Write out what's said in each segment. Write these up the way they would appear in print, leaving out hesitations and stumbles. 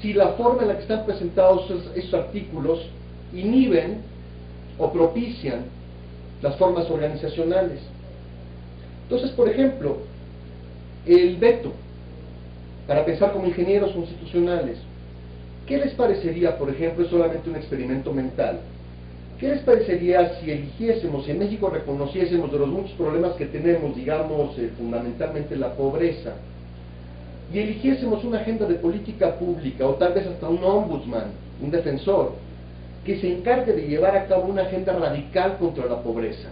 si la forma en la que están presentados esos artículos inhiben o propician las formas organizacionales. Entonces, por ejemplo, el veto, para pensar como ingenieros constitucionales, ¿qué les parecería, por ejemplo, es solamente un experimento mental? ¿Qué les parecería si eligiésemos, si en México reconociésemos de los muchos problemas que tenemos, digamos, fundamentalmente la pobreza, y eligiésemos una agenda de política pública, o tal vez hasta un ombudsman, un defensor, que se encargue de llevar a cabo una agenda radical contra la pobreza?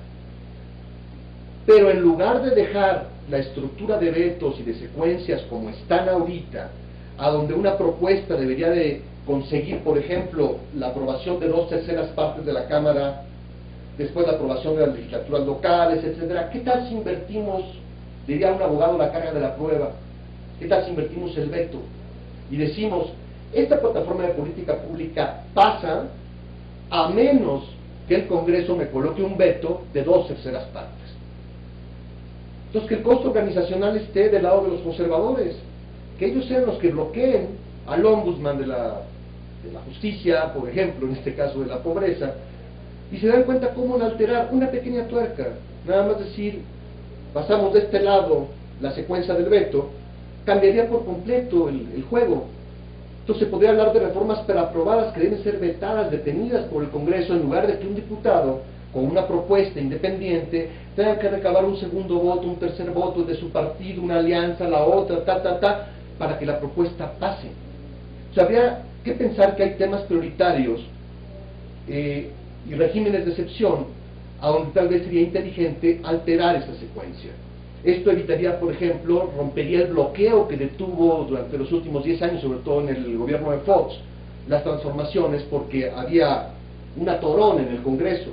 Pero en lugar de dejar la estructura de vetos y de secuencias como están ahorita, a donde una propuesta debería de conseguir, por ejemplo, la aprobación de 2/3 partes de la Cámara, después la aprobación de las legislaturas locales, etcétera, ¿qué tal si invertimos, diría un abogado, la carga de la prueba? ¿Qué tal si invertimos el veto? Y decimos, esta plataforma de política pública pasa a menos que el Congreso me coloque un veto de 2/3 partes. Entonces, que el costo organizacional esté del lado de los conservadores, que ellos sean los que bloqueen al ombudsman de la justicia, por ejemplo, en este caso de la pobreza, y se dan cuenta cómo al alterar una pequeña tuerca, nada más decir, pasamos de este lado la secuencia del veto, cambiaría por completo el juego. Entonces se podría hablar de reformas preaprobadas que deben ser vetadas, detenidas por el Congreso, en lugar de que un diputado con una propuesta independiente tenga que recabar un segundo voto, un tercer voto de su partido, una alianza, la otra, para que la propuesta pase. O sea, habría que pensar que hay temas prioritarios y regímenes de excepción a donde tal vez sería inteligente alterar esa secuencia. Esto evitaría, por ejemplo, rompería el bloqueo que detuvo durante los últimos 10 años, sobre todo en el gobierno de Fox, las transformaciones, porque había un atorón en el Congreso.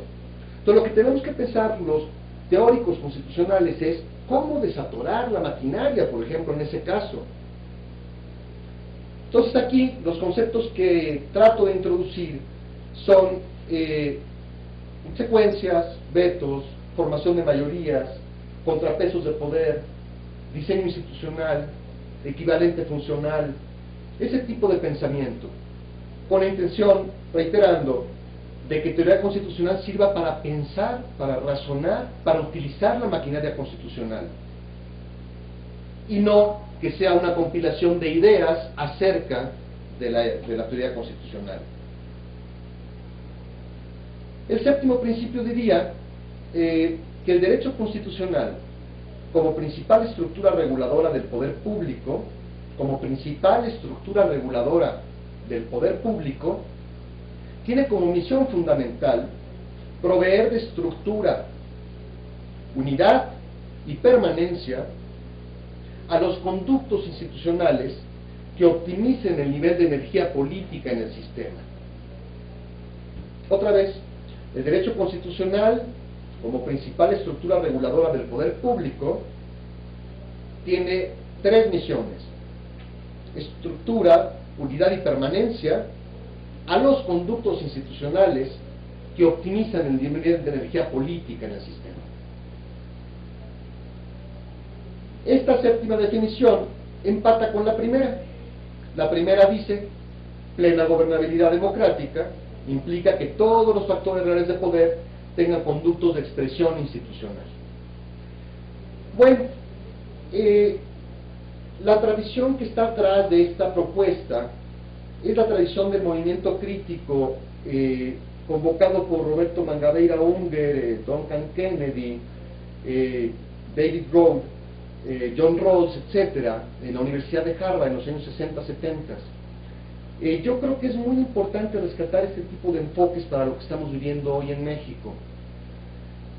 Entonces, lo que tenemos que pensar los teóricos constitucionales es cómo desatorar la maquinaria, por ejemplo, en ese caso. Entonces, aquí los conceptos que trato de introducir son secuencias, vetos, formación de mayorías, contrapesos de poder, diseño institucional, equivalente funcional, ese tipo de pensamiento, con la intención, reiterando, de que teoría constitucional sirva para pensar, para razonar, para utilizar la maquinaria constitucional, y no que sea una compilación de ideas acerca de la teoría constitucional. El séptimo principio diría que el derecho constitucional, como principal estructura reguladora del poder público, tiene como misión fundamental proveer de estructura, unidad y permanencia a los conductos institucionales que optimicen el nivel de energía política en el sistema. Otra vez, el derecho constitucional, como principal estructura reguladora del poder público, tiene tres misiones: estructura, unidad y permanencia a los conductos institucionales que optimizan el nivel de energía política en el sistema. Esta séptima definición empata con la primera. La primera dice, plena gobernabilidad democrática implica que todos los factores reales de poder tengan conductos de expresión institucional. Bueno, la tradición que está atrás de esta propuesta es la tradición del movimiento crítico convocado por Roberto Mangabeira Unger, Duncan Kennedy, David Rode, John Rawls, etcétera, en la Universidad de Harvard en los años 60, 70. Yo creo que es muy importante rescatar este tipo de enfoques para lo que estamos viviendo hoy en México.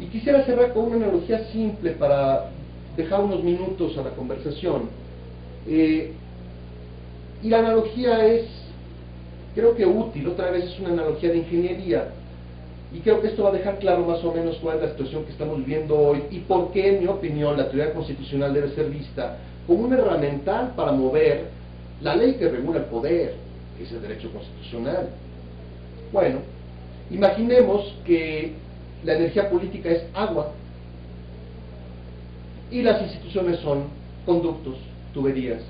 Y quisiera cerrar con una analogía simple para dejar unos minutos a la conversación. Y la analogía es, creo que útil, otra vez es una analogía de ingeniería, y creo que esto va a dejar claro más o menos cuál es la situación que estamos viviendo hoy y por qué, en mi opinión, la teoría constitucional debe ser vista como una herramienta para mover la ley que regula el poder, que es el derecho constitucional. Bueno, imaginemos que la energía política es agua y las instituciones son conductos, tuberías.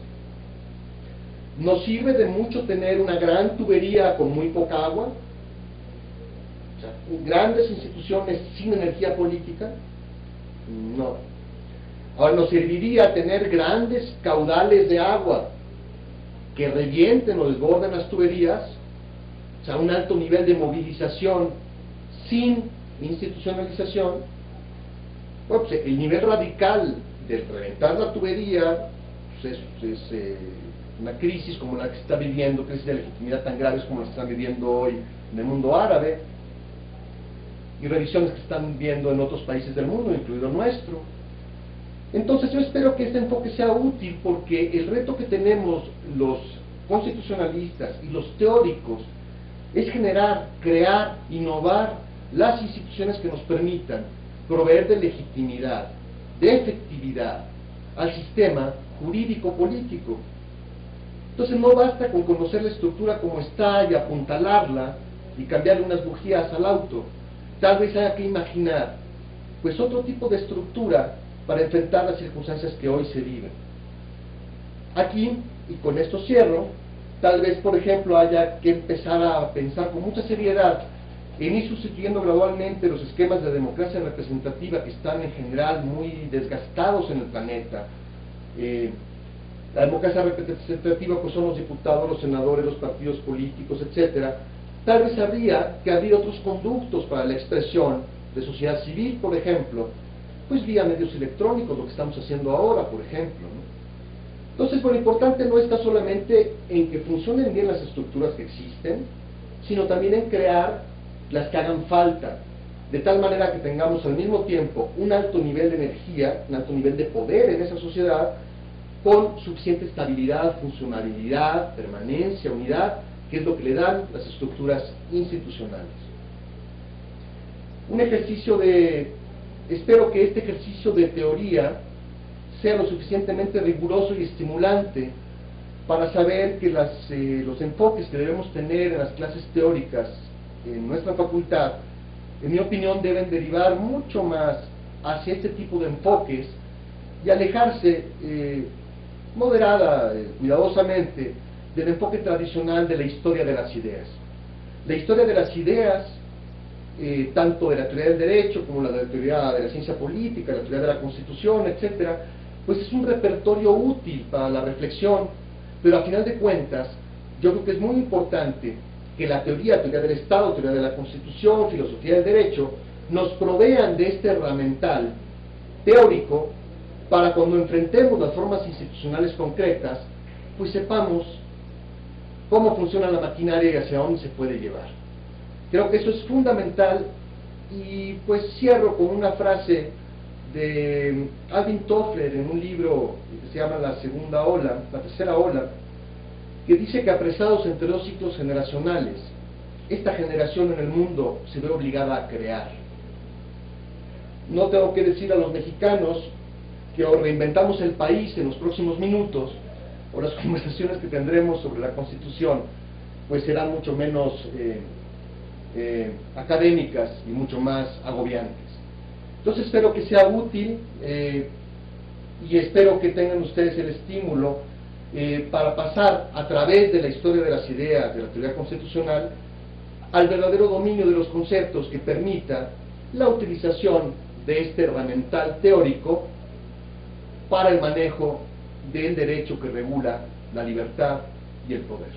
¿Nos sirve de mucho tener una gran tubería con muy poca agua? O sea, grandes instituciones sin energía política. No. Ahora, ¿nos serviría tener grandes caudales de agua que revienten o desborden las tuberías? O sea, un alto nivel de movilización sin institucionalización. Bueno, pues el nivel radical de reventar la tubería pues es una crisis como la que se está viviendo, crisis de legitimidad tan graves como la que están viviendo hoy en el mundo árabe, y revisiones que se están viendo en otros países del mundo, incluido el nuestro. Entonces yo espero que este enfoque sea útil, porque el reto que tenemos los constitucionalistas y los teóricos es generar, crear, innovar las instituciones que nos permitan proveer de legitimidad, de efectividad al sistema jurídico-político. Entonces no basta con conocer la estructura como está y apuntalarla y cambiarle unas bujías al auto. Tal vez haya que imaginar pues otro tipo de estructura para enfrentar las circunstancias que hoy se viven. Aquí, y con esto cierro, tal vez por ejemplo haya que empezar a pensar con mucha seriedad en ir sustituyendo gradualmente los esquemas de democracia representativa que están en general muy desgastados en el planeta. La democracia representativa pues son los diputados, los senadores, los partidos políticos, etcétera. Tal vez habría que abrir otros conductos para la expresión de sociedad civil, por ejemplo, pues vía medios electrónicos, lo que estamos haciendo ahora, por ejemplo, ¿no? Entonces, lo importante no está solamente en que funcionen bien las estructuras que existen, sino también en crear las que hagan falta, de tal manera que tengamos al mismo tiempo un alto nivel de energía, un alto nivel de poder en esa sociedad, con suficiente estabilidad, funcionalidad, permanencia, unidad, que es lo que le dan las estructuras institucionales. Espero que este ejercicio de teoría sea lo suficientemente riguroso y estimulante para saber que los enfoques que debemos tener en las clases teóricas en nuestra facultad, en mi opinión, deben derivar mucho más hacia este tipo de enfoques y alejarse moderada, cuidadosamente, del enfoque tradicional de la historia de las ideas. La historia de las ideas, tanto de la teoría del derecho como la teoría de la ciencia política, la teoría de la constitución, etcétera, pues es un repertorio útil para la reflexión, pero a final de cuentas, yo creo que es muy importante que la teoría del Estado, teoría de la Constitución, filosofía del derecho, nos provean de este herramental teórico para cuando enfrentemos las formas institucionales concretas, pues sepamos cómo funciona la maquinaria y hacia dónde se puede llevar. Creo que eso es fundamental, y pues cierro con una frase de Alvin Toffler en un libro que se llama La Tercera Ola, que dice que apresados entre dos ciclos generacionales, esta generación en el mundo se ve obligada a crear. No tengo que decir a los mexicanos que o reinventamos el país en los próximos minutos, o las conversaciones que tendremos sobre la Constitución pues serán mucho menos académicas y mucho más agobiantes. Entonces espero que sea útil y espero que tengan ustedes el estímulo para pasar a través de la historia de las ideas de la teoría constitucional al verdadero dominio de los conceptos que permita la utilización de este herramental teórico para el manejo del derecho que regula la libertad y el poder.